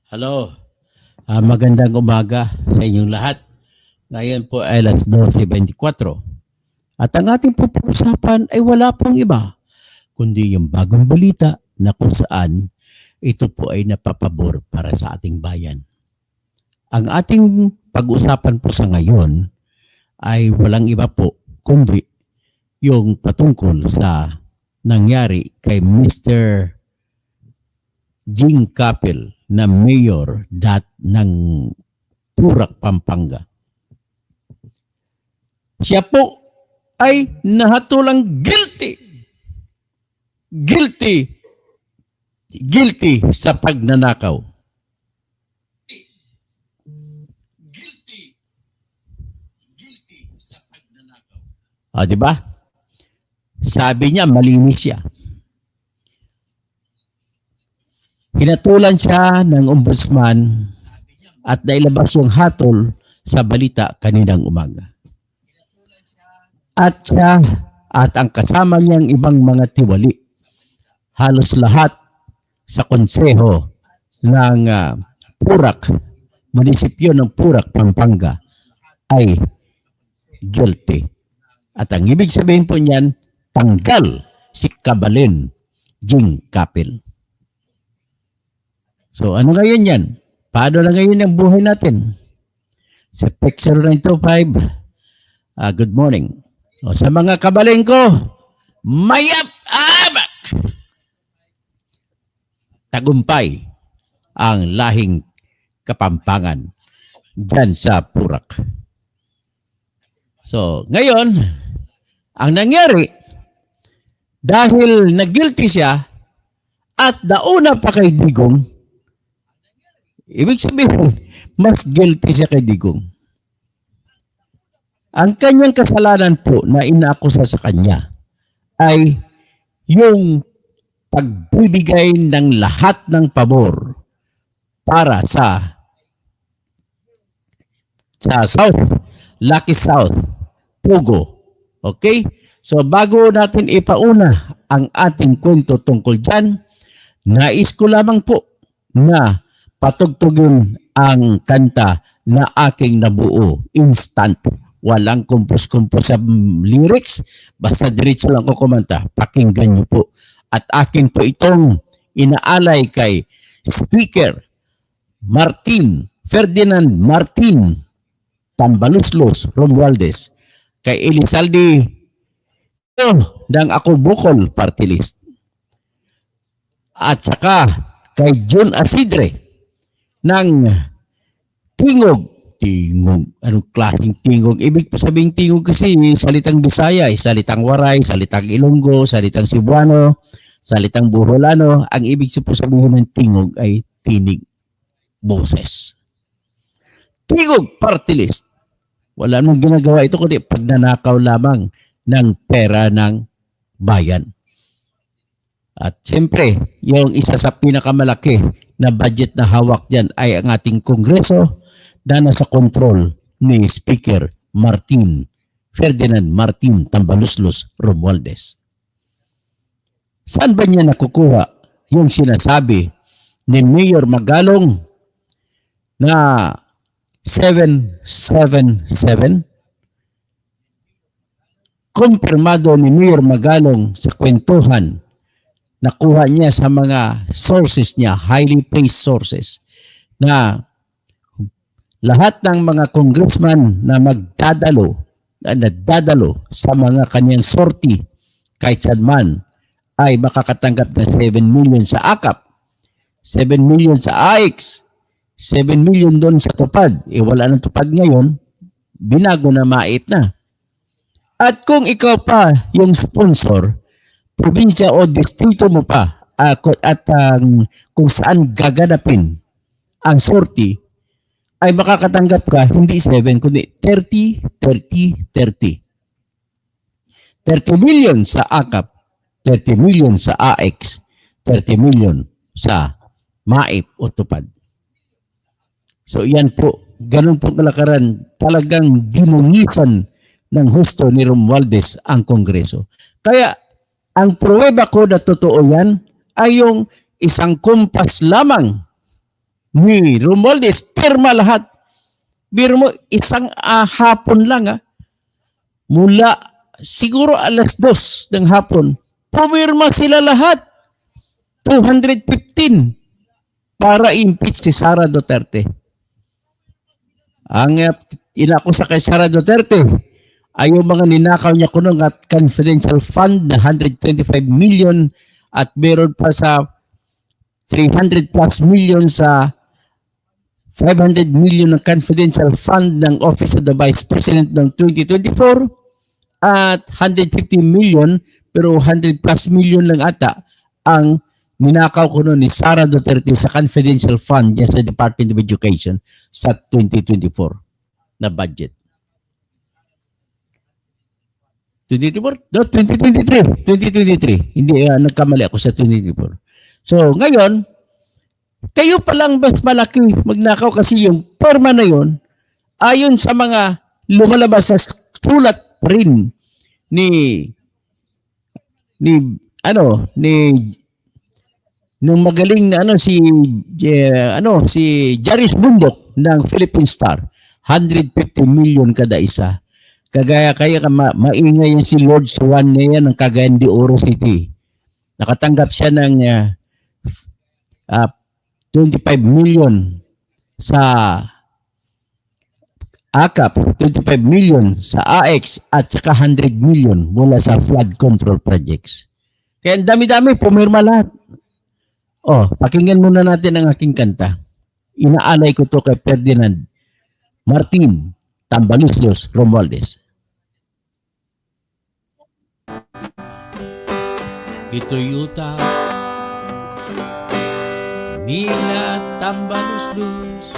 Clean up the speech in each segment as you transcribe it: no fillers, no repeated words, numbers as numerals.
Hello, magandang umaga sa inyong lahat. Ngayon po ay alas 12:24. At ang ating pag-uusapan ay wala pang iba, kundi yung bagong balita na kung saan ito po ay napapabor para sa ating bayan. Ang ating pag-uusapan po sa ngayon ay walang iba po, kundi yung patungkol sa nangyari kay Mr. Jing Capel na mayor ng Purak, Pampanga. Siya po ay nahatulang guilty. Guilty sa pagnanakaw. Guilty sa pagnanakaw. Di ba? Sabi niya malinis siya. Hinatulan siya ng ombudsman at nailabas yung hatol sa balita kaninang umaga. At siya at ang kasama niyang ibang mga tiwali, halos lahat sa konseho ng Purak, munisipyo ng Purak, Pampanga, ay guilty. At ang ibig sabihin po niyan, tanggal si Kabalin Jing Capel. So ano ngayon yan? Paano na ngayon ang buhay natin? Sa Pixel 925, good morning. O, sa mga kabaling ko, mayap abak! Tagumpay ang lahing Kapampangan dyan sa Purak. So ngayon, ang nangyari, dahil nag-guilty siya at nauna pa kay Digong, ibig sabihin, mas guilty siya kay Digong. Ang kanyang kasalanan po na inaakusa sa kanya ay yung pagbibigay ng lahat ng pabor para sa South, Lucky South, Pugo. Okay? So bago natin ipauna ang ating kwento tungkol dyan, nais ko lamang po na patugtugin ang kanta na aking nabuo, instant. Walang kumpos-kumpos sa lyrics, basta diretso lang ko kumanta. Pakinggan niyo po. At akin po itong inaalay kay Speaker Ferdinand Martin Tambaluslos Romualdez, kay Elizalde ng Ako Bukol Party List, at saka kay John Asidre ng Tingog. Anong klaseng tingog? Ibig sabihin tingog kasi salitang Bisaya, salitang Waray, salitang Ilonggo, salitang Cebuano, salitang Buholano. Ang ibig sabihin ng tingog ay tinig, boses. Tingog Party List. Wala nang ginagawa ito kundi pagnanakaw lamang ng pera ng bayan. At siyempre, yung isa sa pinakamalaki na budget na hawak dyan ay ang ating Kongreso na nasa kontrol ni Speaker Ferdinand Martin Tambaluslos Romualdez. Saan ba niya nakukuha yung sinasabi ni Mayor Magalong na 777? Kumpirmado ni Mayor Magalong sa kwentuhan, nakuha niya sa mga sources niya, highly placed sources, na lahat ng mga congressman na nadadalo sa mga kanyang sorti kahit saan man ay makakatanggap ng 7 million sa AKAP, 7 million sa AIX, 7 million doon sa tupad. Wala nang tupad ngayon, binago na mait na. At kung ikaw pa yung sponsor, probinsya o distrito mo pa, kung saan gaganapin ang sorti, ay makakatanggap ka hindi 7 kundi 30 million sa AKAP, 30 million sa AX, 30 million sa MAIP o tupad. So yan po, ganun po kalakaran, talagang dinungisan ng husto ni Romualdez ang Kongreso. Kaya ang pruweba ko na totoo yan ay yung isang kumpas lamang ni Romualdez, pirma lahat. Biro mo, isang hapon lang mula siguro alas 2 ng hapon, pumirma sila lahat. 215 para impeach si Sara Duterte. Ang inakusa kay Sara Duterte ay yung mga ninakaw niya kunong at confidential fund na 125 million at meron pa sa 300 plus million sa 500 million ng confidential fund ng Office of the Vice President ng 2024 at 150 million pero 100 plus million lang ata ang ninakaw ko noon ni Sara Duterte sa confidential fund niya sa Department of Education sa 2024 na budget. 2024? No, 2023. 2023. Hindi, nagkamali ako sa 2024. So, ngayon, kayo palang mas malaki magnakaw kasi yung perma na yun, ayon sa mga lumalabas sa sulat rin ni nung magaling na si Jaris Bundok ng Philippine Star, 150 million kada isa. Kaya maingay yan si Lord Suwan na yan ng Cagayan de Oro City. Nakatanggap siya ng 25 million sa AKAP, 25 million sa AX at saka 100 million mula sa flood control projects. Kaya dami-dami, pumirma lahat. Pakinggan muna natin ang aking kanta. Inaalay ko to kay Ferdinand Martin Tambaloslos Romualdez. Ito'y utang nila Tambaloslos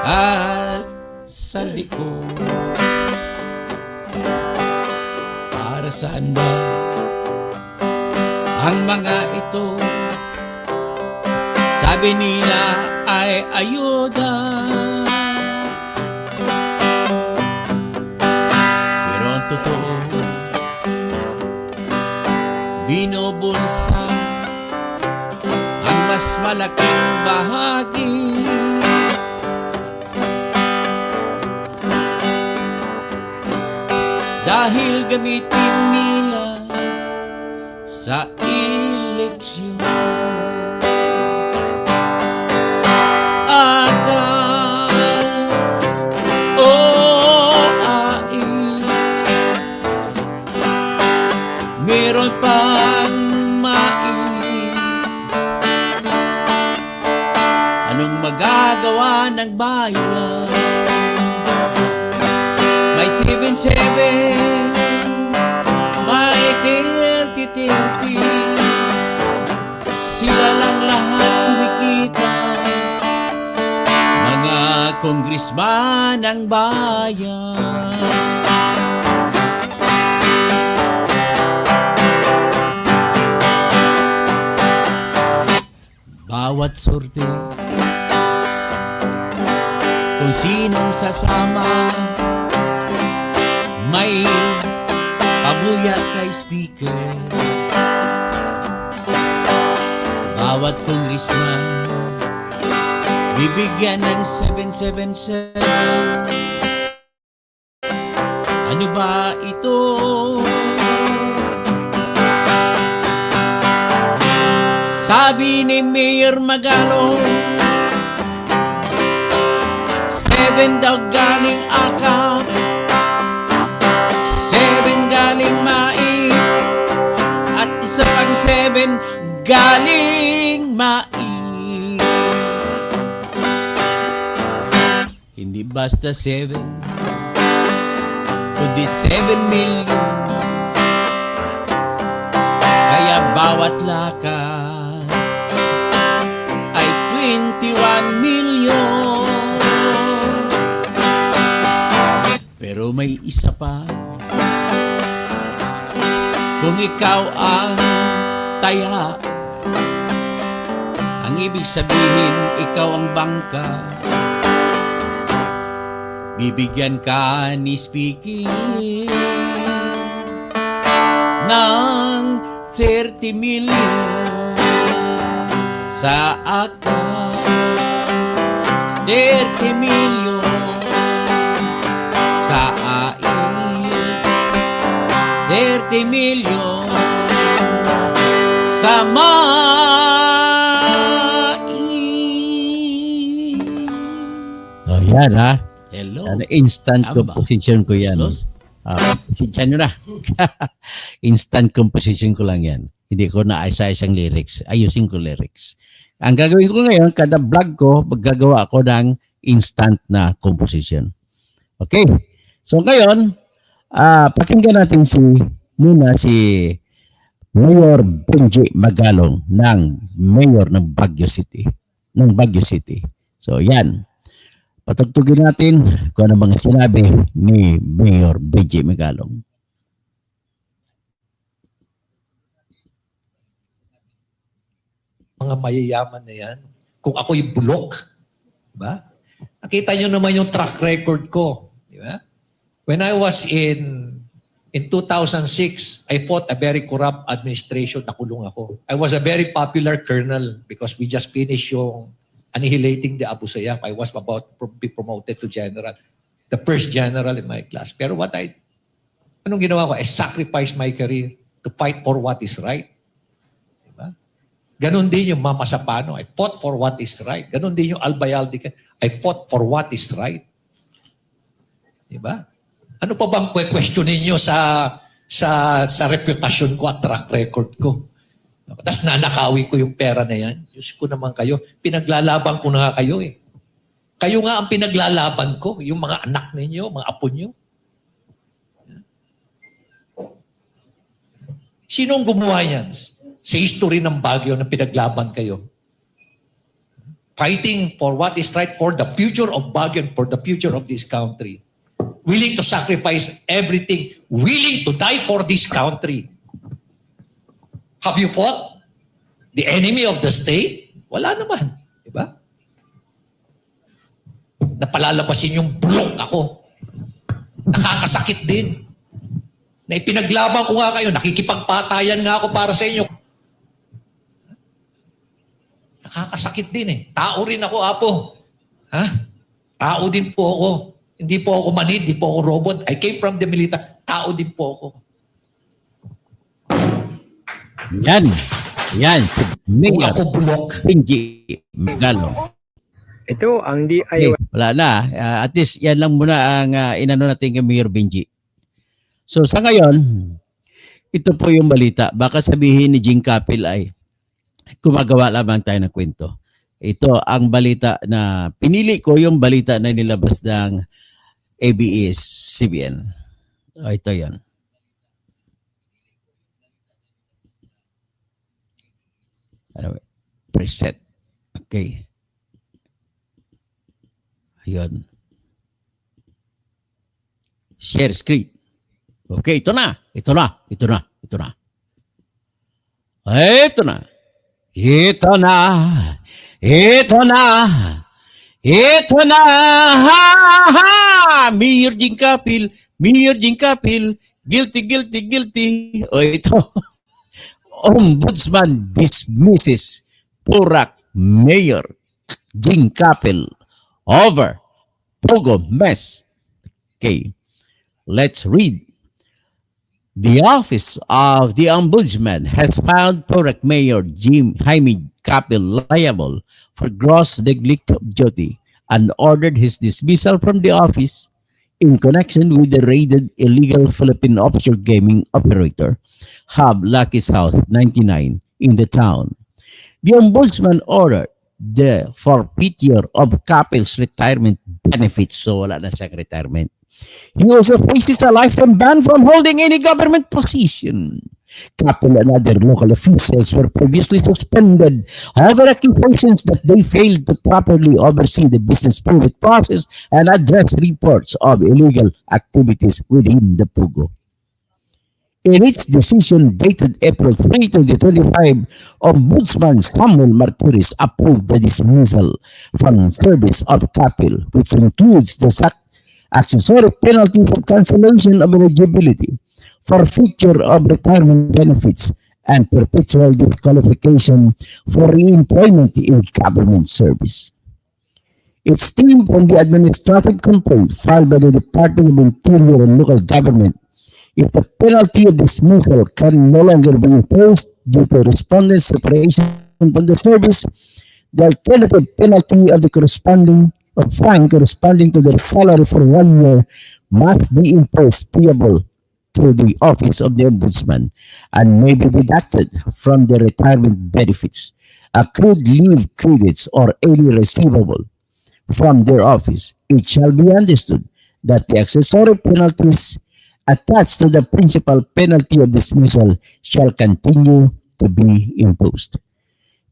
at sa likod. Para saan ba ang mga ito? Sabi nila ay ayuda, pero ang totoo binubulsa ang mas malaking bahagi. Dahil gamitin nila sa eleksyon. Akal o ais, meron pang mais. Anong magagawa ng bayan? May 7-7, may 30-30, sila lang lahat kumikita. Mga kongresman ng bayan. Bawat sorte, kung sinong sasama, may pabuya kay speaker. Bawat kongresman bibigyan ng 777. Ano ba ito? Sabi ni Mayor Magalong, 7 daw galing AKAP, 7 galing MAI, at isa pang 7 galing MAI. Hindi basta 7, kundi 7 million. Kaya bawat lakad ay 21 million. Pero may isa pa, kung ikaw ang taya, ang ibig sabihin ikaw ang bangka, bibigyan ka ni speaking ng 30 million sa AKAP. 30 milyon sa AIT, 30 milyon sa MAIT. Oh, yan ha. Hello. Instant Tama ba? composition ko yan. Los? Pasensya nyo na. Instant composition ko lang yan. Hindi ko na isa-isang lyrics. Ayusin ko lyrics. Ang gagawin ko ngayon, kada vlog ko, maggagawa ako ng instant na composition. Okay. So ngayon, pakinggan natin muna si Mayor Benji Magalong ng Mayor ng Baguio City. So yan. Patugtugin natin kung ano mga sinabi ni Mayor Benji Magalong. Mga mayayaman na yan. Kung ako yung bulok, di ba? Nakita nyo naman yung track record ko, di ba? When I was in 2006, I fought a very corrupt administration, nakulong ako. I was a very popular colonel because we just finished yung annihilating the Abu Sayyaf. I was about to be promoted to general. The first general in my class. Pero anong ginawa ko? I sacrificed my career to fight for what is right. Ganon din yung Mama Sapano. I fought for what is right. Ganon din yung Albayalde. I fought for what is right. Diba? Ano pa bang question ninyo sa reputasyon ko at track record ko? Tapos nanakawin ko yung pera na yan. Diyos ko naman kayo. Pinaglalaban ko na nga kayo eh. Kayo nga ang pinaglalaban ko. Yung mga anak ninyo, mga apo nyo. Sinong gumawa yan? Sa history ng Baguio na pinaglaban kayo. Fighting for what is right for the future of Baguio and for the future of this country. Willing to sacrifice everything. Willing to die for this country. Have you fought the enemy of the state? Wala naman. Diba? Napalalabasin yung bulok ako. Nakakasakit din. Na ipinaglaban ko nga kayo, nakikipagpatayan nga ako para sa inyo. Nakakasakit din eh. Tao rin ako, Apo. Ha? Tao din po ako. Hindi po ako manid, hindi po ako robot. I came from the military. Tao din po ako. Yan. Kung Mayor ako bulok. Benji Magalong. Ito ang Okay, DIY. wala na. At least yan lang muna ang inano natin kay Mayor Benji. So sa ngayon, ito po yung balita. Baka sabihin ni Jing Capil ay gumagawa lamang tayo ng kwento. Ito ang balita na pinili ko, yung balita na nilabas ng ABS-CBN. Ito yan. Preset. Okay. Ayun. Share screen. Okay, ito na. Ito na. Ito na. Ito na. Mayor Jing Capil, guilty. O ito. Ombudsman dismisses Purak Mayor Jing Capil over Pogo mess. Okay, let's read. The Office of the Ombudsman has found Purak Mayor Jaime Capil liable for gross neglect of duty and ordered his dismissal from the office in connection with the raided illegal Philippine offshore gaming operator, Hub Lucky South 99, in the town. The Ombudsman ordered the forfeiture of Capil's retirement benefits. So wala na siyang retirement. He also faces a lifetime ban from holding any government position. Capil and other local officials were previously suspended over accusations that they failed to properly oversee the business permit process and address reports of illegal activities within the PUGO. In its decision dated April 3, 2025, Ombudsman Samuel Martires approved the dismissal from service of Capil, which includes the accessory penalties of cancellation of eligibility, forfeiture of retirement benefits, and perpetual disqualification for re-employment in government service. Its team from the administrative complaint filed by the Department of Interior and Local Government. If the penalty of dismissal can no longer be imposed due to respondent's separation from the service, the alternative penalty of the corresponding of fine corresponding to their salary for 1 year must be imposed payable to the office of the ombudsman and may be deducted from their retirement benefits, accrued leave credits, or any receivable from their office. It shall be understood that the accessory penalties attached to the principal penalty of dismissal shall continue to be imposed.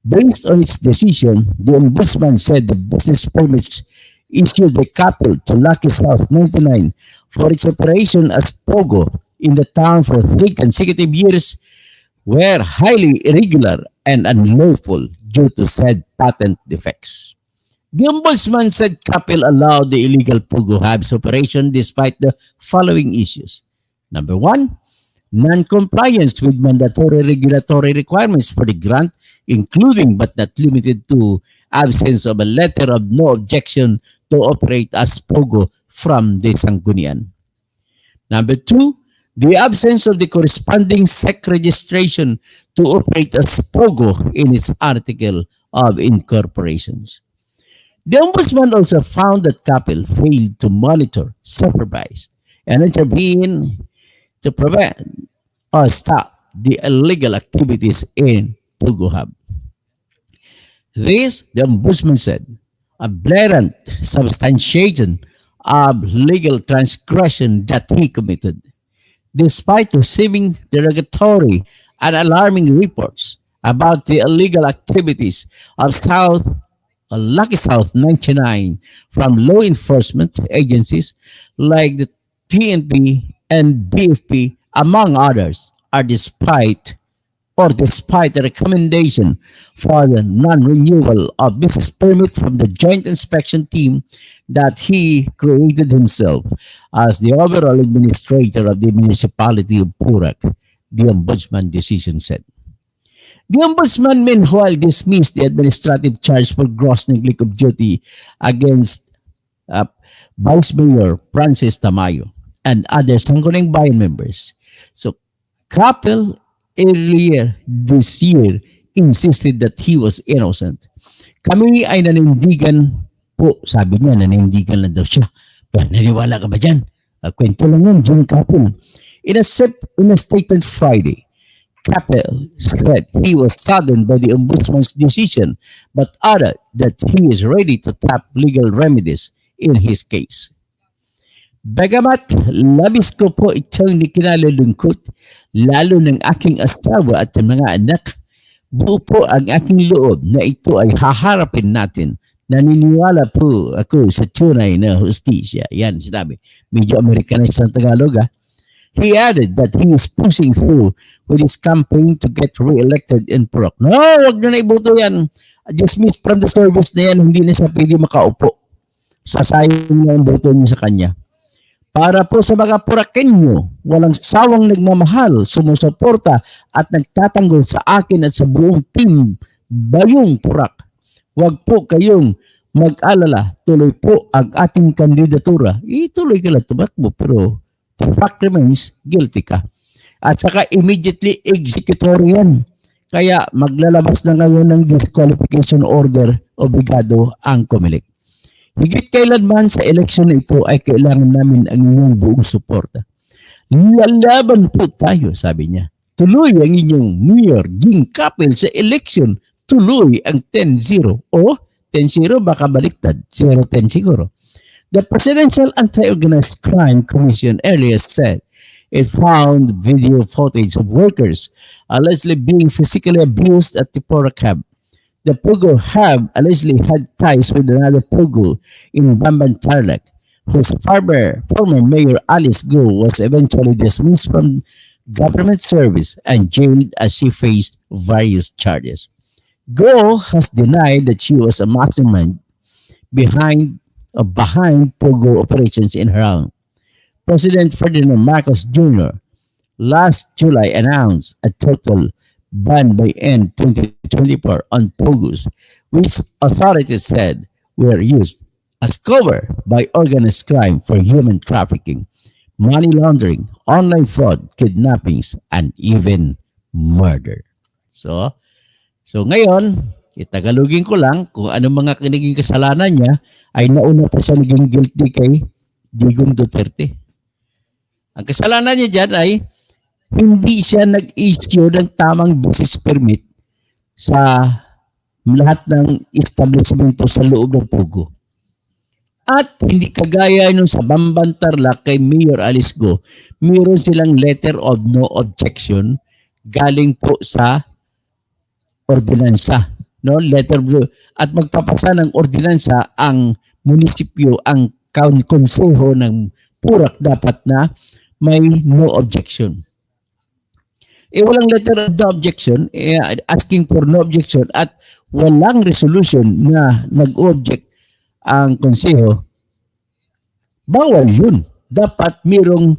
Based on its decision, the Ombudsman said the business permits issued by Capel to Lucky South 99 for its operation as Pogo in the town for 3 consecutive years were highly irregular and unlawful due to said patent defects. The Ombudsman said Capel allowed the illegal Pogo Hubs operation despite the following issues. Number 1, non-compliance with mandatory regulatory requirements for the grant, including but not limited to absence of a letter of no objection to operate as Pogo from the Sangguniang. Number 2, the absence of the corresponding SEC registration to operate as Pogo in its article of incorporations. The Ombudsman also found that Capel failed to monitor, supervise, and intervene to prevent or stop the illegal activities in Pogo Hub. This, the Ombudsman said, a blatant substantiation of legal transgression that he committed. Despite receiving derogatory and alarming reports about the illegal activities of Lucky South 99 from law enforcement agencies like the PNP and BFP, among others, despite the recommendation for the non-renewal of business permit from the joint inspection team that he created himself as the overall administrator of the municipality of Purak, the Ombudsman decision said. The Ombudsman meanwhile dismissed the administrative charge for gross neglect of duty against Vice Mayor Francis Tamayo and other Sangguniang Bayan members. So, Capel earlier this year insisted that he was innocent. Kami ay nanindigan po, sabi niya, nanindigan lang daw siya. Pero naniwala ka ba dyan? Kwento lang yun, John Capel. In a statement Friday, Capel said he was saddened by the Ombudsman's decision but added that he is ready to tap legal remedies in his case. Bagamat labis ko po itong nikinalulungkot, lalo ng aking asawa at mga anak, buo po ang aking loob na ito ay haharapin natin. Naniniwala po ako sa tunay na hustisya. Yan, sinabi. Medyo Americanized ng Tagalog, ha? He added that he is pushing through with his campaign to get re-elected in Purak. No, wag na iboto yan. Dismissed from the service na yan, hindi na siya pwede makaupo. Sasayang niya ang boto niya sa kanya. Para po sa mga Purakenyo, walang sawang nagmamahal, sumusuporta at nagtatanggol sa akin at sa buong team Bayong Purak. Huwag po kayong mag-alala, tuloy po ang ating kandidatura. Ituloy ka lang tumakbo, pero the fact remains, guilty ka. At saka immediately executory yan. Kaya maglalabas na ngayon ng disqualification order, obligado ang COMELEC. Higit kailanman sa eleksyon na ito ay kailangan namin ang inyong buong suporta. Lalaban po tayo, sabi niya. Tuloy ang inyong Mayor Ging Capel sa eleksyon. Tuloy ang 10-0. O 10-0 baka baliktad. 0-10 siguro. The Presidential Anti-Organized Crime Commission earlier said it found video footage of workers allegedly being physically abused at the Purak Hub. The Pogo Hub allegedly had ties with another Pogo in Bamban Tarlac, whose former Mayor Alice Go was eventually dismissed from government service and jailed as she faced various charges. Go has denied that she was a mastermind behind Pogo operations in her own. President Ferdinand Marcos Jr. last July announced a total ban by end 2024 on Pogos, which authorities said were used as covered by organized crime for human trafficking, money laundering, online fraud, kidnappings, and even murder. So ngayon, itagalogin ko lang kung anong mga naging kasalanan niya ay nauna pa siya naging guilty kay Digong Duterte. Ang kasalanan niya dyan ay hindi siya nag-issue ng tamang business permit sa lahat ng establishmento sa loob ng Pugo. At hindi kagaya nung sa Bamban Tarlac kay Mayor Alice Go, mayroon silang letter of no objection galing po sa ordinansa. No? Letter of, at magpapasa ng ordinansa ang munisipyo, ang konseho ng Purak dapat na may no objection. Walang letter of no objection, asking for no objection at walang resolution na nag-object ang konseho, bawal yun. Dapat mayroong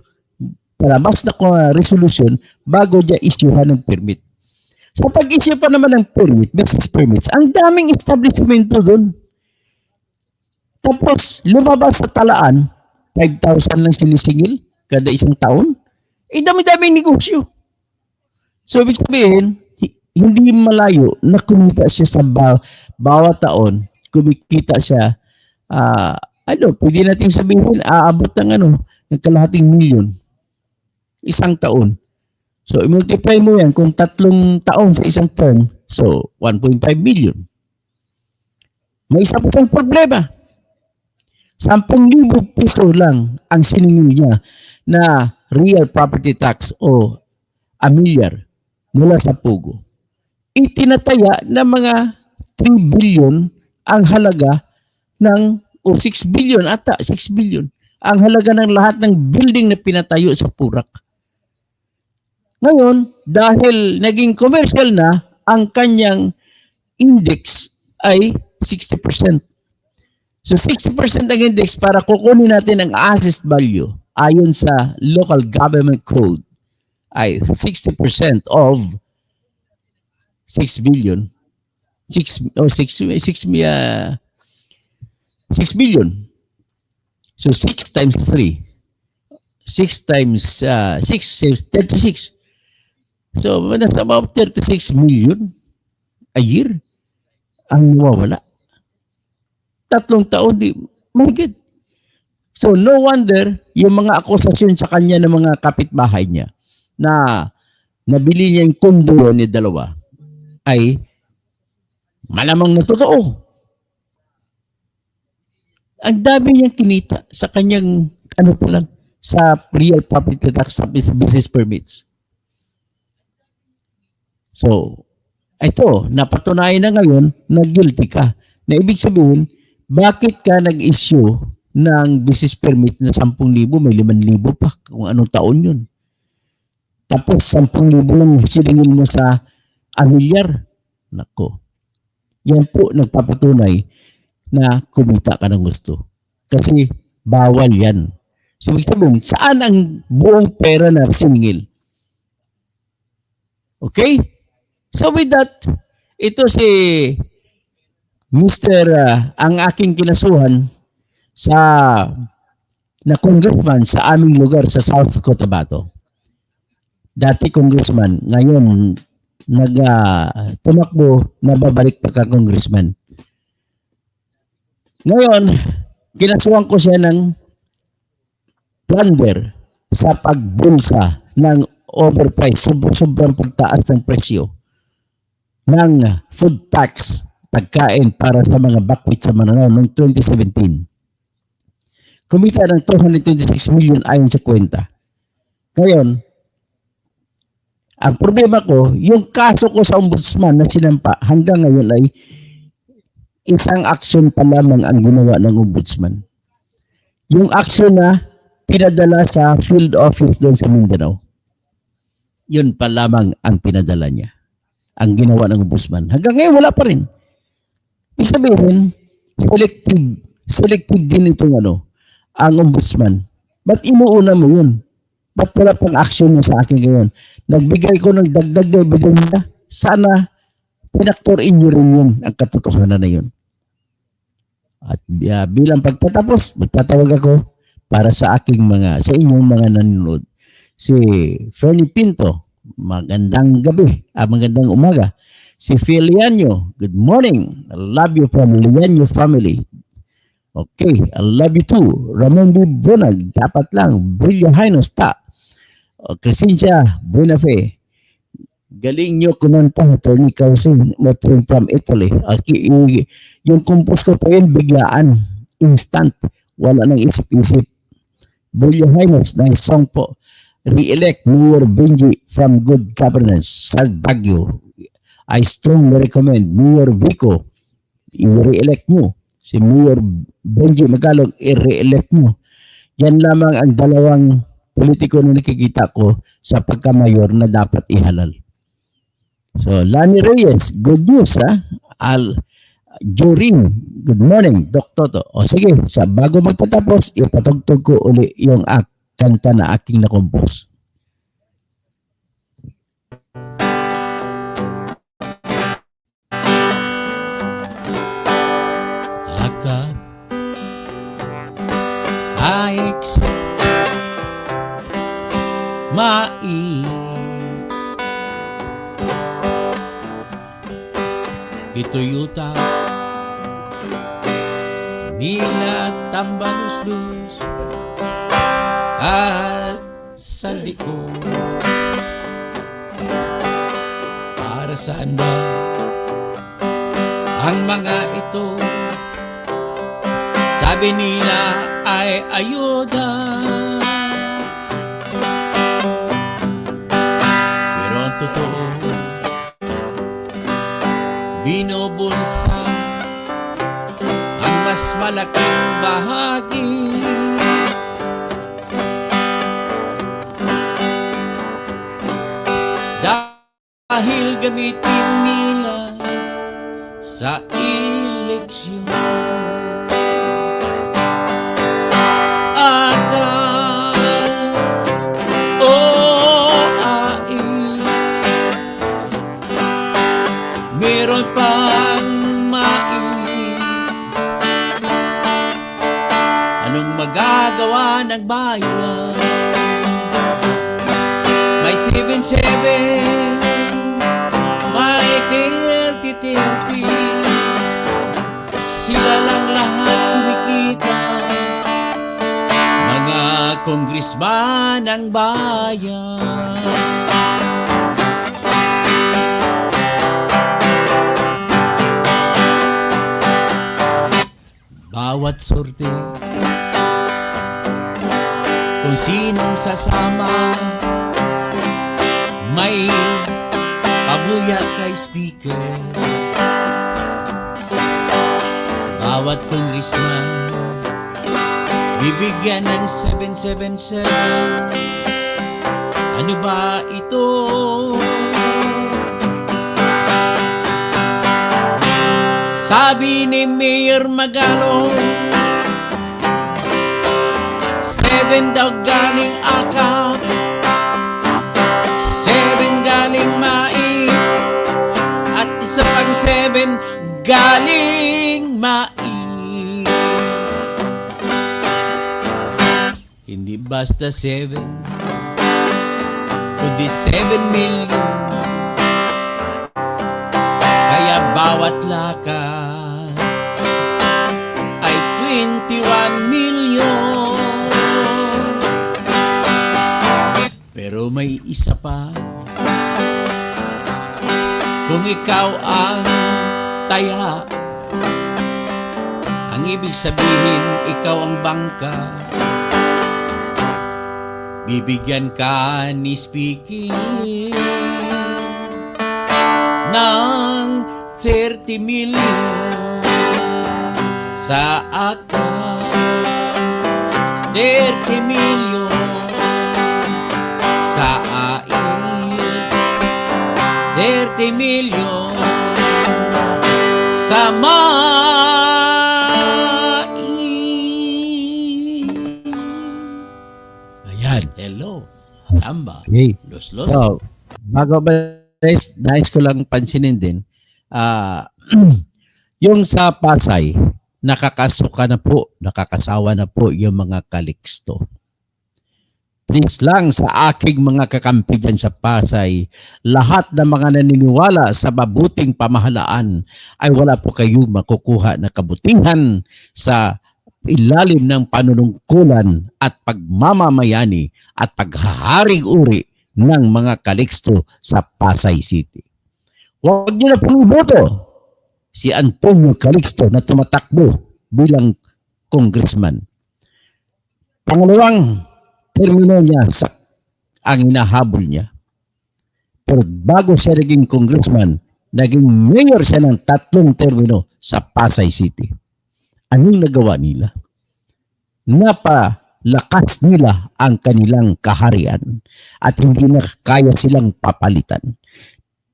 palabas na resolution bago niya issuehan ng permit. Sa pag-issue pa naman ng permit, business permits, ang daming establishmento doon. Tapos, lumabas sa talaan, 5,000 lang sinisingil kada isang taon. Dami-daming negosyo. So, ibig sabihin, hindi malayo na kumita siya sa bawat taon, kumikita siya, pwede natin sabihin, aabot ng ng kalahating milyon. Isang taon. So, i-multiply mo yan kung 3 taon sa isang term, so 1.5 million. May isa pa siyang problema. 10,000 piso lang ang siningil niya na real property tax o amilyar mula sa Pugo. Itinataya na mga 3 billion ang halaga ng 6 billion ata, 6 billion ang halaga ng lahat ng building na pinatayo sa Purak. Ngayon, dahil naging commercial na, ang kanyang index ay 60%. So 60% ang index para kukunin natin ang assessed value ayon sa local government code ay 60% of 6 billion. 6 billion. So 6 times 3. 6 times 6, 36. So that's about 36 million a year ang nawawala. 3 taon, mahigit. So no wonder yung mga akusasyon sa kanya ng mga kapitbahay niya na nabili niya yung kondo ni dalawa ay malamang na totoo. Ang dami niyang kinita sa kanyang sa real property tax sa business permits. So, ito, napatunayan na ngayon na guilty ka. Na ibig sabihin, bakit ka nag-issue ng business permit na 10,000, may 5,000 pa kung anong taon yun. Tapos 10,000 lang siningil mo sa amilyar. Nako. Yan po nagpapatunay na kumita ka ng gusto. Kasi bawal yan. So, ibig sabihin, saan ang buong pera na siningil? Okay? So with that, ito si Mr. Ang aking kinasuhan na congressman sa aming lugar sa South Cotabato. Dati congressman, ngayon tumakbo na babalik pagka-congressman. Ngayon, kinasuhan ko siya ng plunder sa pagbulsa ng overprice, sobrang pagtaas ng presyo ng food tax, pagkain para sa mga bakwit sa Mananaw noong 2017. Kumita ng 226 million ayon sa kwenta. Ngayon, ang problema ko, yung kaso ko sa ombudsman na sinampa hanggang ngayon ay isang action pa lamang ang ginawa ng ombudsman. Yung action na pinadala sa field office doon sa Mindanao. Yun pa lamang ang pinadala niya. Ang ginawa ng ombudsman. Hanggang ngayon wala pa rin. Ibig sabihin, selective din itong ang ombudsman. Ba't inuuna mo yun? Ba't wala pang action mo sa akin ngayon? Nagbigay ko ng dagdag na ebidensya. Sana pinaktorin nyo rin yun ang katotohanan na yun. At bilang pagtatapos, magtatawag ako para sa inyong mga nanonood. Si Fernie Pinto, magandang gabi, magandang umaga. Si Phil Lianyo, good morning. I love you from Lianyo family. Okay, I love you too. Ramon B. Bonag, dapat lang. Brillo Hainos, ta. Crescencia Buenafe. Galing nyo kumanta, Attorney Kausin, Matrin from Italy. Yung compose ko po yun, biglaan, instant, wala nang isip-isip. Brillo Hainos, nice song po. Re-elect Mayor Benji from Good Governance, Sag Baguio. I strongly recommend Mayor Vico, i-re-elect nyo. Si Mayor Benji Magalog, i-re-elect nyo. Yan lamang ang dalawang politiko na nakikita ko sa pagkamayor na dapat ihalal. So, Lani Reyes, good news ha. Jorin, good morning, Doc Toto. O sige, bago magtatapos, ipatugtog ko uli yung kanta na aking nakompose. Hakap Aix Mai Ituyuta Nina Tambaluslus At sa likod Para saan ba ang mga ito? Sabi nila ay ayuda, pero ang totoo binubulsa ang mas malaking bahagi. Dahil gamitin nila sa eleksyon. Meron pang mainit. Anong magagawa ng bayan? May 7-7, may 30-30. Sila lang lahat kumikita. Mga kongresman ng bayan. Bawat sorte kung sinong sasama may pabuyat kay speaker. Bawat congressman bibigyan ng 777. Ano ba ito? Sabi ni Mayor Magalong 7 daw galing akap, 7 galing mai, at isa pang 7 galing mai. Hindi basta 7, kundi 7 million. Kaya bawat lakad ay 21 million. Pero may isa pa. Kung ikaw ang taya, ang ibig sabihin ikaw ang bangka, bibigyan ka ni speaking ng 30 million sa akap, 30 million sa AIX, 30 million sa MAI. Ayan. Hello, tamba, Okay. los. So, bago ba, nais ko lang pansinin din, yung sa Pasay, nakakasuka na po, nakakasawa na po yung mga Calixto. Please lang sa aking mga kakampi dyan sa Pasay, lahat ng mga naniniwala sa mabuting pamahalaan ay wala po kayong makukuha na kabutihan sa ilalim ng panunungkulan at pagmamamayani at paghaharing uri ng mga Calixto sa Pasay City. Huwag niyo na pong iboto si Antonio Calixto na tumatakbo bilang congressman. Pangalawang termino niya ang hinahabol niya. Pero bago siya naging congressman, naging mayor siya ng 3 termino sa Pasay City. Anong nagawa nila? Napalakas nila ang kanilang kaharian at hindi na kaya silang papalitan.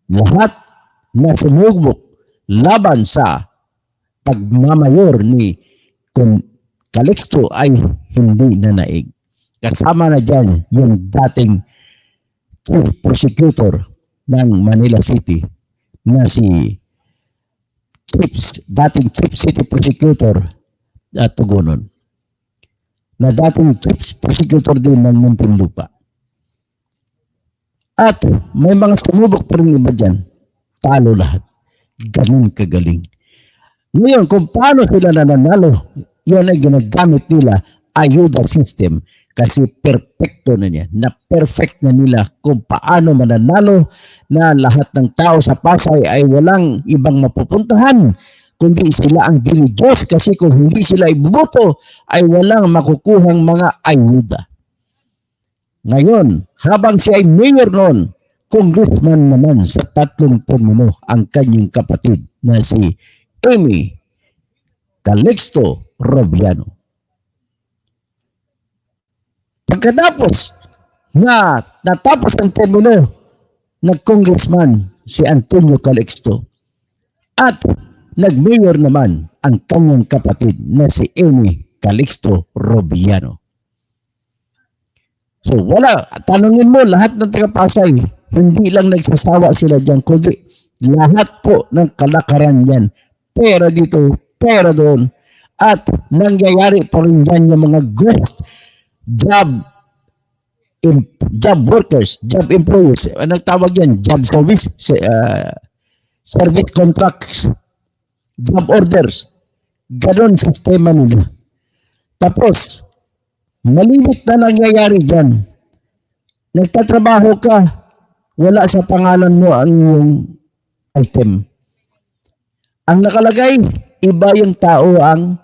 Lahat na sumubok laban sa pagmamayor ni Calixto ay hindi na naig. Kasama na dyan yung dating chief prosecutor ng Manila City na si dating chief city prosecutor at Tugunon na dating chief prosecutor din ng Muntinlupa. At may mga sumubok pa rin iba dyan. Talo lahat. Ganun kagaling. Ngayon, kung paano sila nananalo, yun ay ginagamit nila ayuda system kasi perfecto na niya. Na-perfect na nila kung paano mananalo na lahat ng tao sa Pasay ay walang ibang mapupuntahan kundi sila ang Diyos kasi kung hindi sila ibuboto ay walang makukuhang mga ayuda. Ngayon, habang siya ay mayor noon, congressman naman sa 3 termino ang kanyang kapatid na si Amy Calixto Robiano. Pagkatapos na natapos ang termino, nag-congressman si Antonio Calixto at nag-mayor naman ang kanyang kapatid na si Amy Calixto Robiano. So wala, tanungin mo lahat ng taga-Pasay, hindi lang nagsasawa sila dyan, kundi lahat po ng kalakaran yan. Pera dito, pera doon. At nangyayari pa rin dyan yung mga ghost job workers, job employees. Anong tawag yan? Job service, service contracts, job orders. Ganon sistema nila. Tapos, malimit na nangyayari dyan. Nagtatrabaho ka, wala sa pangalan mo ang iyong item. Ang nakalagay, iba yung tao ang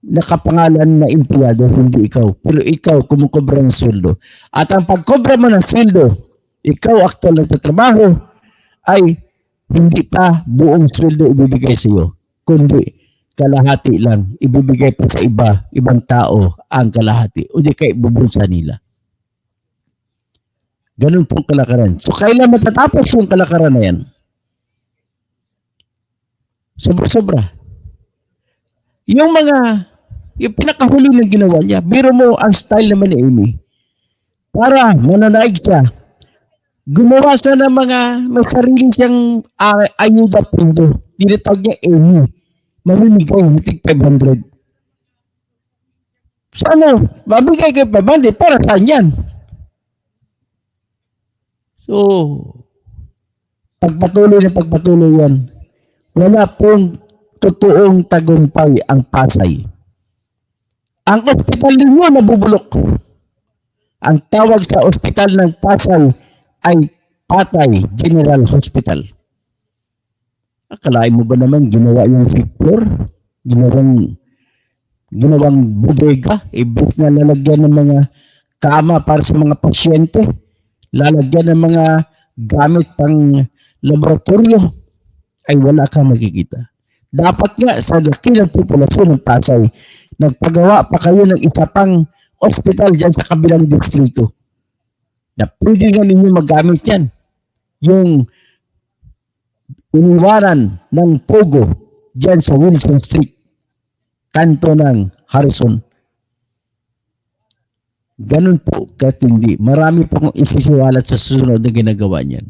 nakapangalan na empleyado, hindi ikaw. Pero ikaw kumukobra ng sweldo. At ang pagkobra mo ng sweldo, ikaw aktual nagtatrabaho, ay hindi pa buong sweldo ibibigay sa iyo, kundi kalahati lang, ibibigay pa sa ibang tao ang kalahati. O di kaya bubulsa nila. Ganun pong kalakaran. So, kailan matatapos yung kalakaran na yan? Sobra-sobra. Yung pinakahuli ng ginawa niya, biro mo ang style naman ni Amy. Para mananaig siya, gumawa siya ng may sarili siyang ayuda pundo. Tinatawag niya Amy. Mamimigay, hitig 500. So ano, mabigay kay 500, para saan yan? So, pagpatuloy yan, wala pong totoong tagumpay ang Pasay. Ang ospital ninyo nabubulok. Ang tawag sa ospital ng Pasay ay Patay General Hospital. Akalain mo ba naman ginawa yung fifth floor? Ginawang bodega? Ibig na lalagyan ng mga kama para sa mga pasyente? Lalagyan ng mga gamit pang laboratorio? Ay wala kang makikita. Dapat nga sa laki ng populasyon ng Pasay, nagpagawa pa kayo ng isa pang hospital dyan sa kabilang distrito. Na pwede nga ninyo magamit yan. Yung iniwanan ng Pogo dyan sa Wilson Street, kanto ng Harrison. Ganun po katindi. Marami pong isisiwalat sa susunod na ginagawa niyan.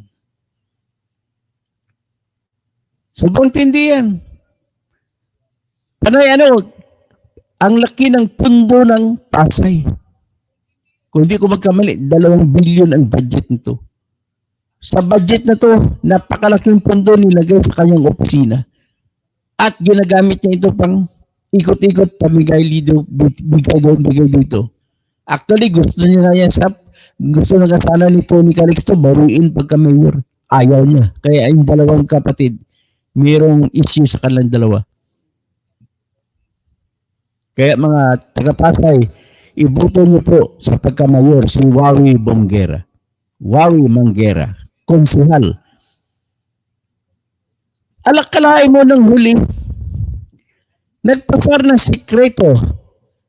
Sobrang tindi yan. Panay ang laki ng pundo ng Pasay. Kung hindi ko magkamali, 2 billion ang budget nito. Sa budget na to, napakalaking pundo nilagay sa kanyang opisina. At ginagamit niya ito pang ikot-ikot, pamigay dito, bigay doon, bigay dito. Actually, gusto niya na yan gusto na sana ni Tony Calixto baruin pagka mayor. Ayaw niya. Kaya yung dalawang kapatid, mayroong issue sa kanilang dalawa. Kaya mga taga-Pasay, iboto niyo po sa pagka-mayor si Wawi Bonggera. Wawi Manggera. Konsehal. Alakalain mo ng huli, nagpasar ng sikreto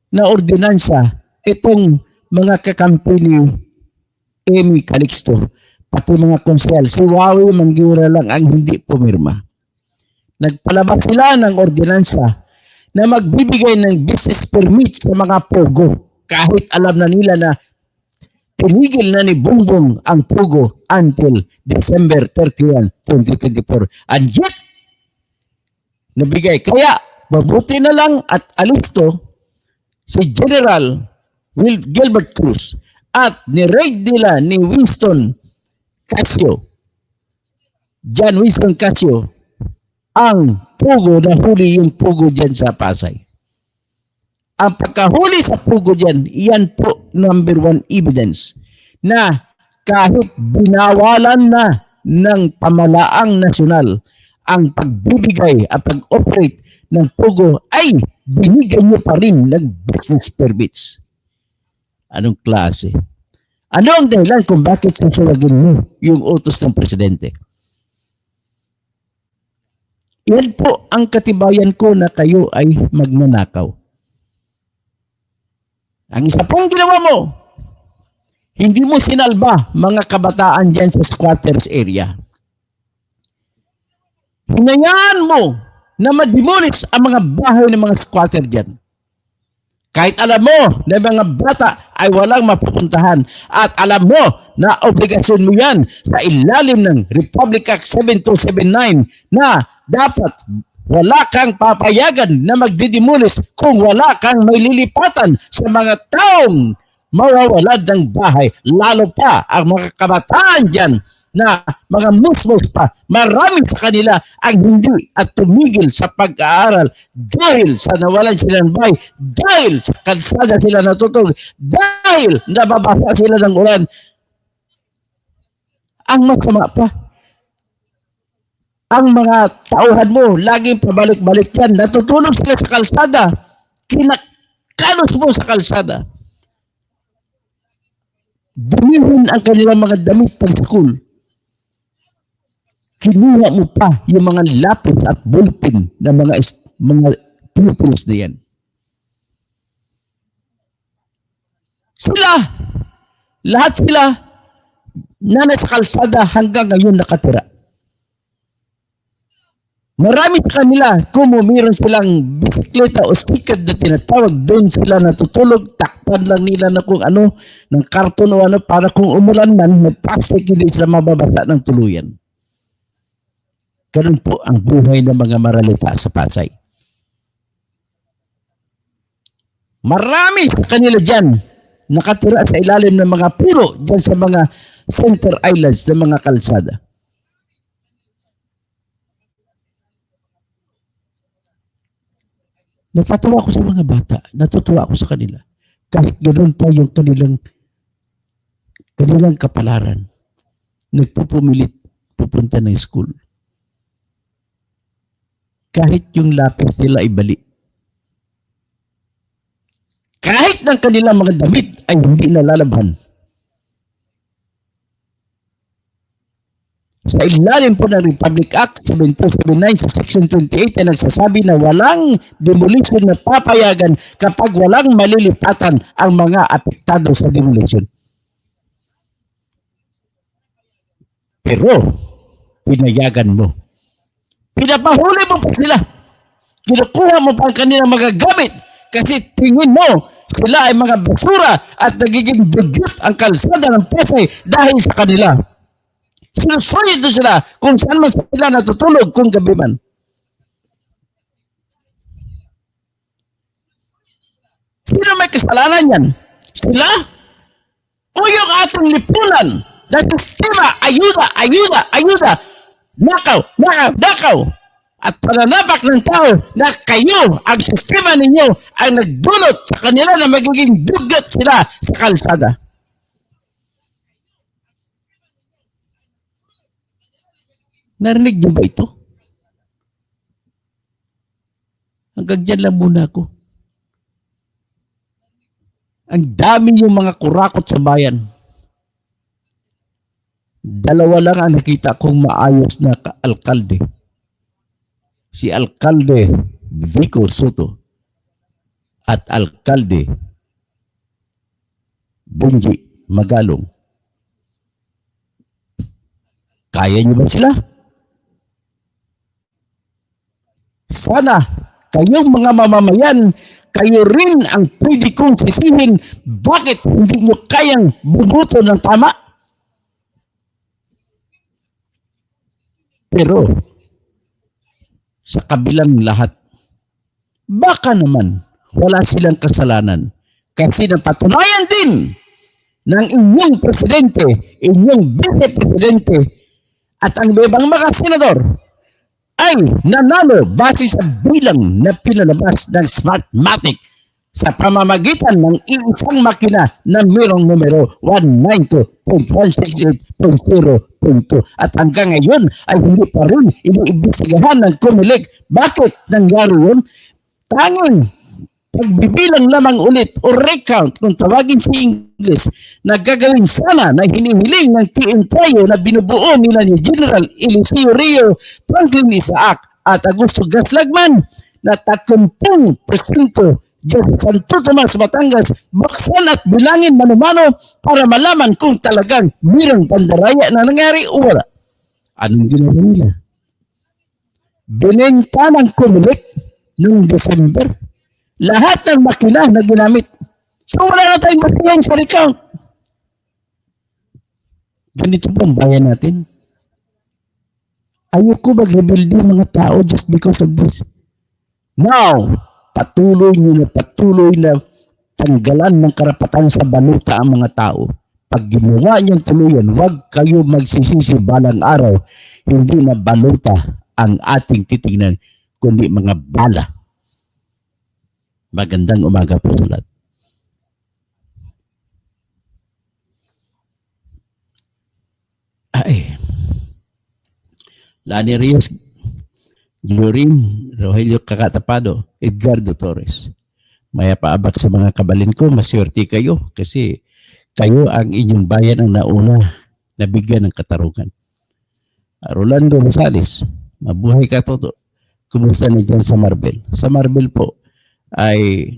na ordinansa itong mga kakampi ni Amy Calixto, pati mga konsehal. Si Wawi Manggera lang ang hindi pumirma. Nagpalabas sila ng ordinansa na magbibigay ng business permit sa mga pogo kahit alam na nila na tinigil na ni Bongbong ang pogo until December 31, 2024. And yet, nabigay. Kaya, mabuti na lang at alisto si General Gilbert Cruz at ni-raid nila ni Winston Casio, John Winston Casio, ang pugo na huli yung pugo dyan sa Pasay. Ang pagkahuli sa pugo dyan, iyan po number 1 evidence na kahit binawalan na ng pamalaang nasyonal ang pagbibigay at pag-operate ng pugo ay binigyan nyo pa rin ng business permits. Anong klase? Ano ang dahilan kung bakit susunagin mo yung utos ng presidente? Yan po ang katibayan ko na kayo ay magnanakaw. Ang isa pong ginawa mo, hindi mo sinalba mga kabataan dyan sa squatters area. Hinayaan mo na mademolish ang mga bahay ng mga squatter dyan. Kahit alam mo na mga bata ay walang mapupuntahan at alam mo na obligasyon mo yan sa ilalim ng Republic Act 7279 na dapat wala kang papayagan na magdidemolish kung wala kang may lilipatan sa mga taong mawawalad ng bahay. Lalo pa ang mga kabataan dyan na mga musmos pa, marami sa kanila ang hindi at tumigil sa pag-aaral dahil sa nawalan sila ng bahay, dahil sa kalsada sila natutog, dahil nababasa sila ng ulan. Ang masama pa, ang mga tauhan mo, laging pabalik-balik yan, natutulog sila sa kalsada, kinakalos mo sa kalsada. Dumihin ang kanilang mga damit pang school. Kinuha mo pa yung mga lapis at ballpen ng mga pupils na yan. Sila, lahat sila na nasa kalsada hanggang ngayon nakatira. Marami sa kanila, kung mayroon silang bisikleta o sticker na tinatawag, doon sila natutulog, takpan lang nila na kung ano, ng karton o ano, para kung umulan man, may plastic, hindi sila mababasa ng tuluyan. Ganun po ang buhay ng mga maralita sa Pasay. Marami sa kanila dyan nakatira sa ilalim ng mga puro dyan sa mga center islands ng mga kalsada. Natatawa ako sa mga bata, natutuwa ako sa kanila. Kahit ganoon pa yung kanilang kapalaran, nagpupumilit pupunta ng school. Kahit yung lapis nila ay bali. Kahit ng kanilang mga damit ay hindi nalalabhan. Sa ilalim po ng Republic Act 7279 sa Section 28 ay nagsasabi na walang demolition na papayagan kapag walang malilipatan ang mga apektado sa demolition. Pero, pinayagan mo. Pinapahuli mo pa sila. Kinukuha mo pa ang kanilang mga gamit kasi tingin mo sila ay mga basura at nagiging dugyot ang kalsada ng Pasay dahil sa kanila. Sinusunod doon sila kung saan man sila natutulog kung gabi man. Sino may kasalanan yan? Sila? O yung ating lipunan na sistema, ayuda, ayuda, ayuda, nakaw, nakaw, nakaw. At pananapak ng tao na kayo, ang sistema ninyo, ang nagdulot sa kanila na magiging dugot sila sa kalsada. Narinig niyo ba ito? Hanggang dyan lang muna ako. Ang dami yung mga kurakot sa bayan. Dalawa lang ang nakita kong maayos na alkalde. Si Alkalde Vico Soto at Alkalde Benji Magalong. Kaya niyo ba sila? Sana kayong mga mamamayan, kayo rin ang pwede kong sisihin bakit hindi nyo kayang bubuto ng tama. Pero sa kabilang lahat, baka naman wala silang kasalanan kasi napatunayan din ng inyong presidente, inyong vice-presidente at ang ibang mga senador ay nanalo base sa bilang na pinalabas ng Smartmatic sa pamamagitan ng isang makina na mayroong numero 192.168.0.2 at hanggang ngayon ay hindi pa rin iniimbestigahan ng COMELEC. Bakit nangyari yun? Tanging pagbibilang lamang ulit o recount kung tawagin sa English na gagawin sana na hinihiling ng TNTAYO na binubuo nila ni General Eliseo Rio, Franklin Isaac at Augusto Gaslagman na 30% dyan sa Santo Tomas, Batangas, buksan at bilangin mano-mano para malaman kung talagang mayroong pandaraya na nangyari o wala. Anong ginawa nila? Binenta ng COMELEC noong December lahat ng makina na ginamit. So wala na tayong basihan sa recount. Ganito po ang bayan natin. Ayoko mag-rebuild yung mga tao just because of this. Now, patuloy na tanggalan ng karapatan sa baluta ang mga tao. Pag ginawa niyang tuluyan, huwag kayo magsisisi balang araw. Hindi na baluta ang ating titingnan, kundi mga bala. Magandang umaga po sa lahat. Ay. Lani Rios, Jorin, Rogelio Cacatapado, Edgardo Torres. Maya paabak sa mga kabalin ko, maswerte kayo kasi kayo ang inyong bayan ang nauna na bigyan ng katarungan. Rolando Rosales, mabuhay ka Toto. Kumusta na dyan sa Marbel? Sa Marbel po ay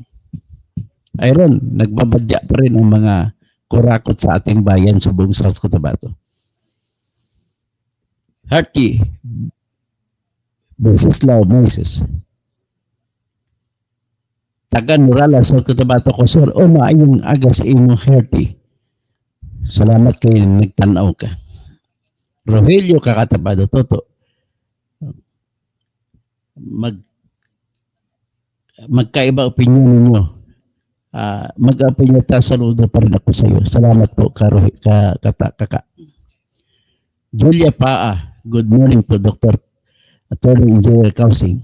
Ron, nagbabadya pa rin ang mga kurakot sa ating bayan sa buong South Cotabato. Hearty Bensislao Moises, taga Nurala, South Cotabato ko, sir, o maayong aga sa inyong Hearty. Salamat kayo nagtanaw ka. Rogelio Cacatapado, Toto, magkaiba opinion ninyo. Mag-opinion ta, saludo pa rin ako sa iyo. Salamat po, kaka. Julia Paa, good morning po, Dr. Attorney Engineer Kausing.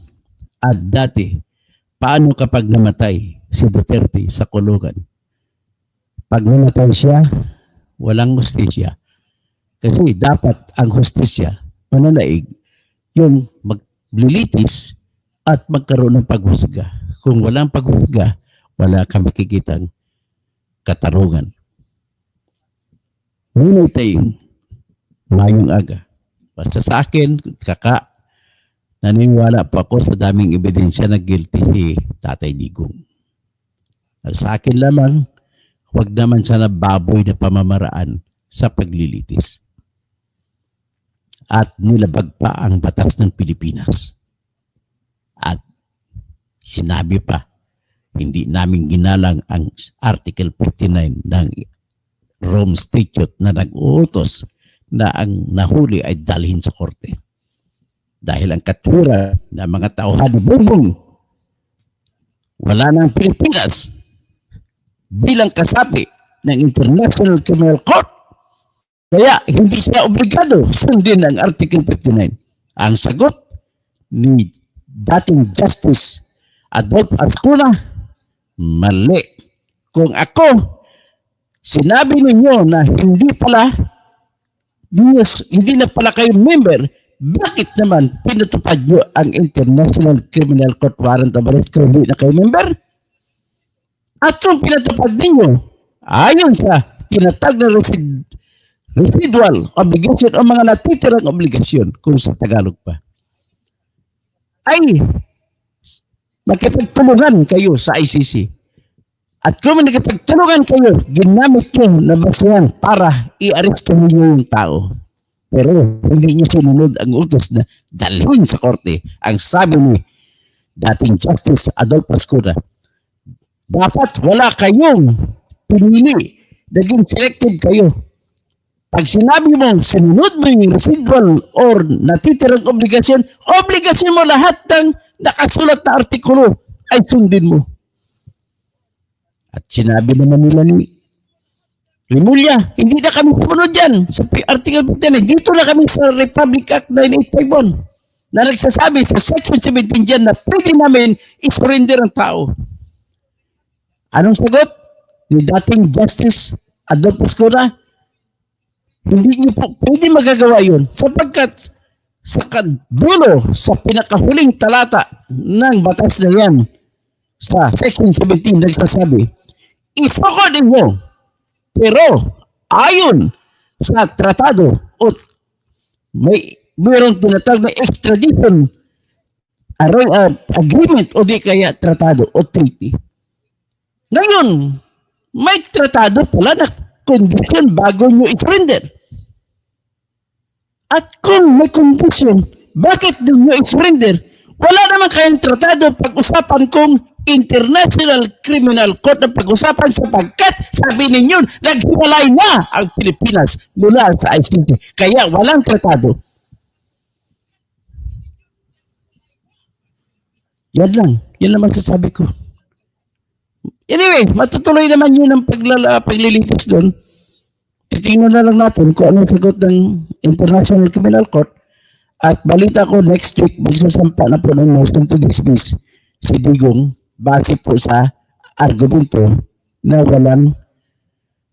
At dati, paano kapag namatay si Duterte sa kulungan? Pag namatay siya, walang hustisya. Kasi dapat ang hustisya, mananaig, yung maglilitis at magkaroon ng paghusga. Kung walang paghusga, wala kang makikitang katarungan. Ngunit tayong mayong aga. Basta sa akin, naniniwala po ako sa daming ebidensya na guilty si Tatay Digong. Sa akin lamang, huwag naman sana baboy na pamamaraan sa paglilitis. At nilabag pa ang batas ng Pilipinas. At sinabi pa, hindi namin ginalang ang Article 59 ng Rome Statute na nag-uutos na ang nahuli ay dalhin sa korte. Dahil ang katwiran ng mga tauhan ni Bongbong, wala na ang Pilipinas. bilang kasapi ng International Criminal Court. Kaya hindi siya obligado sundin ang Article 59. Ang sagot ni dating Justice Adolfo Ascuna, mali. Kung ako, sinabi ninyo na hindi na pala kayo member, bakit naman pinatupad nyo ang International Criminal Court warrant of arrest kung hindi na kayo member? At kung pinatupad ninyo, ayon sa tinatag na residual obligation o mga natitirang obligasyon, kung sa Tagalog pa, ay makipagtulungan kayo sa ICC. At kung nakipagtulungan kayo, ginamit nyo na basihan para i-aresto niyo yung tao. Pero hindi niyo sinunod ang utos na dalhin sa korte. Ang sabi ni dating Justice Adolfo Ascuna, dapat wala kayong pinili. Naging selected kayo. Pag sinabi mo, sinunod mo yung residual or natitirang obligasyon mo lahat ng nakasulat na artikulo ay sundin mo. At sinabi naman nila ni Rimulya, hindi na kami sumunod yan sa Article 59. Dito na kami sa Republic Act 9851 na nagsasabi sa Section 17 dyan na pwede namin i-surrender ang tao. Anong sagot ni dating Justice Adolfo Ascuna? Hindi niyo po pwede magagawa yun sapagkat sa dulo, sa pinakahuling talata ng batas na yan sa Section 17 nagsasabi, isoko ninyo, pero ayon sa tratado o mayroong tinatawag na extradition agreement o di kaya tratado o treaty. Ngayon, may tratado pala na condition bago nyo i-surrender. At kung may condition, bakit din nyo i-surrender? Wala naman kayong tratado pag-usapan kung International Criminal Court na pag-usapan sapagkat sabi ninyo, naghiwalay na ang Pilipinas mula sa ICC. Kaya walang tratado. Yan lang. Yan lang masasabi ko. Anyway, matutuloy naman yun ang paglilitis doon. Titingnan na lang natin kung anong sagot ng International Criminal Court. At balita ko next week, magsasampa na po ng motion to dismiss si Digong base po sa argumento na walang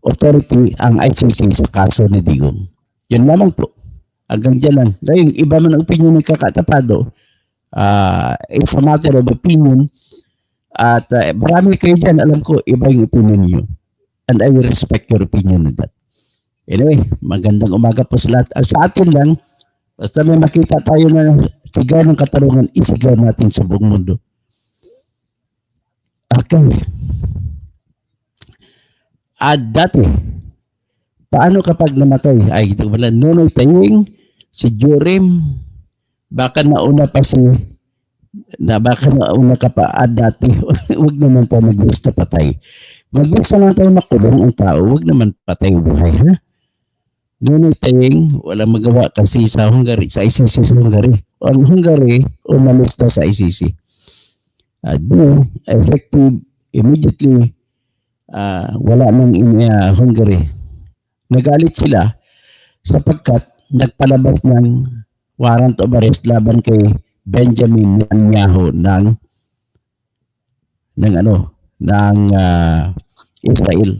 authority ang ICC sa kaso ni Digong. Yan lamang po. Hanggang dyan lang. Dahil iba man ang opinion ng kakatapado, it's a matter of opinion. At marami kayo dyan, alam ko, iba yung opinion niyo. And I will respect your opinion on that. Anyway, magandang umaga po sa lahat. Sa atin lang, basta may makita tayo na sigaw ng katarungan, isigaw natin sa buong mundo. Okay. At dati, paano kapag namatay? Ay, ito wala, Nonoy Taying, si Jorim, baka nauna pa baka nauna ka pa dati. Huwag naman tayo mag-gusto patay. Mag-gusto lang tayo makulong ang tao, huwag naman patay buhay, ha? Nonoy Taying, walang magawa kasi sa Hungary, sa ICC sa Hungary. Ang Hungary, umalis na sa ICC. Effective immediately, wala nang Hungary. Nagalit sila sapagkat nagpalabas ng warrant of arrest laban kay Benjamin Netanyahu ng Israel.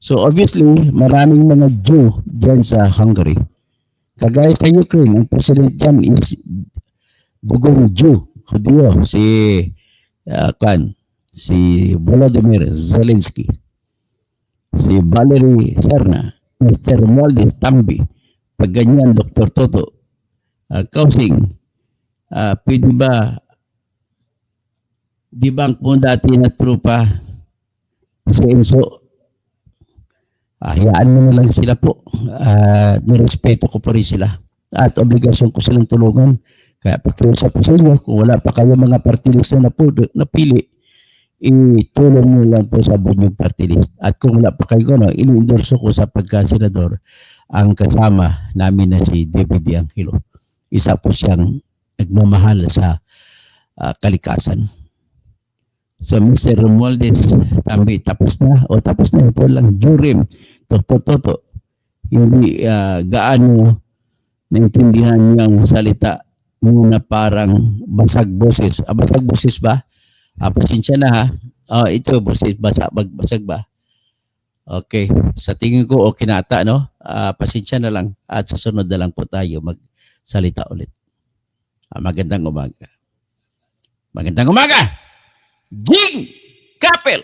So obviously, maraming mga Jew dyan sa Hungary. Kagaya sa Ukraine, ang president dyan is bugong Jew, Hudyo, si Volodymyr Zelensky, si Valery Serna, Mr. Moldis Tambi, pag ganyan, Dr. Toto, Kausing, pwede ba, di ba ang dati na trupa si Enzo, hayaan mo na lang sila po, nirespeto ko pa rin sila at obligasyon ko silang tulungan. Kaya pagkiusap ko sa inyo, kung wala pa kayo mga party list na napili, itulong nyo lang po sa bunyog party list. At kung wala pa kayo, ini-endorso ko sa pagka-senador ang kasama namin na si David Angelo. Isa po siyang nagmamahal sa kalikasan. So, Mr. Romualdez, tambi, tapos na. O, tapos na. Ito lang, jurim. Toto. Hindi gaano naintindihan niyang salita muna parang basag boses. Basag boses ba? Pasensya na ha. Ito, boses, basag ba? Okay. Sa tingin ko, okay na ata, no? Pasensya na lang. At sa sunod na lang po tayo magsalita ulit. Magandang umaga. Magandang umaga! Jing Kapel!